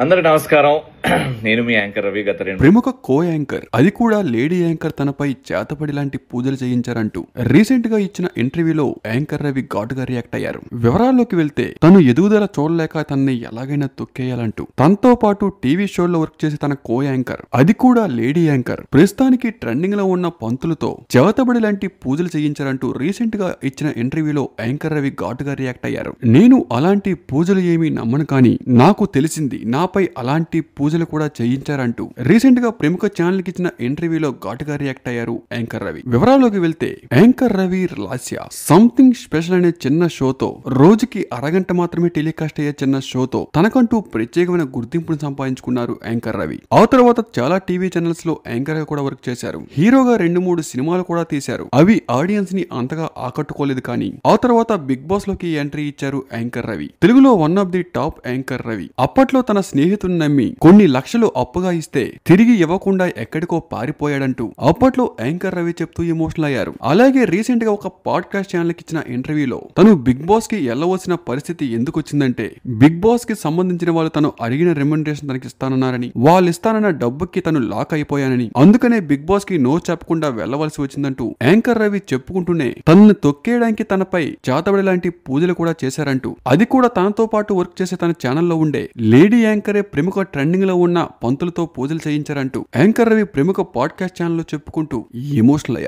అందరికి నమస్కారం. నేను మీ యాంకర్ రవి. గత ప్రముఖ కో యాంకర్, అది కూడా లేడీ యాంకర్ తనపై చేతపడి లాంటి పూజలు చేయించారంటూ రీసెంట్ గా ఇచ్చిన ఇంటర్వ్యూలో యాంకర్ రవి ఘాటుగా రియాక్ట్ అయ్యారు. వివరాల్లోకి వెళ్తే తను ఎదుగుదల చూడలేక తనని ఎలాగైనా తొక్కేయాలంటూ తనతో పాటు టీవీ షోల్లో వర్క్ చేసే తన కో యాంకర్, అది కూడా లేడీ యాంకర్, ప్రస్తుతానికి ట్రెండింగ్ లో ఉన్న పంతులతో చేతబడి లాంటి పూజలు చేయించారంటూ రీసెంట్ గా ఇచ్చిన ఇంటర్వ్యూలో యాంకర్ రవి ఘాటుగా రియాక్ట్ అయ్యారు. నేను అలాంటి పూజలు ఏమీ నమ్మను, కానీ నాకు తెలిసింది నాపై అలాంటి పూజలు కూడా చేయించారంటూ రీసెంట్ గా ప్రముఖ ఛానల్ కి ఇచ్చిన ఇంటర్వ్యూలో ఘాటుగా రియాక్ట్ అయ్యారు యాంకర్ రవి. వివరాల్లోకి వెళ్తే anchor Ravi Lasya something special అనే చిన్న షోతో, రోజుకి అరగంట మాత్రమే టెలికాస్ట్ అయ్యే చిన్న షోతో తనకంటూ ప్రత్యేకమైన గుర్తింపును సంపాదించుకున్నారు యాంకర్ రవి. ఆ తర్వాత చాలా టీవీ ఛానల్స్ లో యాంకర్ గా కూడా వర్క్ చేశారు. హీరోగా 2-3 సినిమాలు కూడా తీశారు. అవి ఆడియన్స్ ని అంతగా ఆకట్టుకోలేదు, కానీ ఆ తర్వాత బిగ్ బాస్ లోకి ఎంట్రీ ఇచ్చారు యాంకర్ రవి. తెలుగులో one of the top anchor Ravi. అప్పట్లో తన స్నేహితుని నమ్మి కొన్ని లక్షలు అప్పుగా ఇస్తే తిరిగి ఇవ్వకుండా ఎక్కడికో పారిపోయాడంటూ అప్పట్లో యాంకర్ రవి చెప్తూ ఎమోషనల్ అయ్యారు. అలాగే రీసెంట్ గా ఒక పాడ్కాస్ట్ ఛానల్ కి ఇచ్చిన ఇంటర్వ్యూలో తను బిగ్ బాస్ కి వెళ్ళవలసిన పరిస్థితి ఎందుకు వచ్చిందంటే, బిగ్ బాస్ కి సంబంధించిన వాళ్ళు తను అడిగిన రెమ్యునరేషన్ తనకి ఇస్తానన్నారని, వాళ్ళు ఇస్తానన్న డబ్బుకి తను లాక్ అయిపోయానని, అందుకనే బిగ్ బాస్ కి నో చెప్పకుండా వెళ్లవలసి వచ్చిందంటూ యాంకర్ రవి చెప్పుకుంటూనే తనను తొక్కేయడానికి తనపై చేతబడి లాంటి పూజలు కూడా చేశారంటూ, అది కూడా తనతో పాటు వర్క్ చేసే తన ఛానల్లో ఉండే లేడీ యాంకరే ప్రముఖ ట్రెండింగ్ లో ఉన్న పంతులతో పూజలు చేయించారంటూ యాంకర్ రవి ప్రముఖ పాడ్కాస్ట్ ఛానల్లో చెప్పుకుంటూ ఎమోషనల్ అయ్యారు.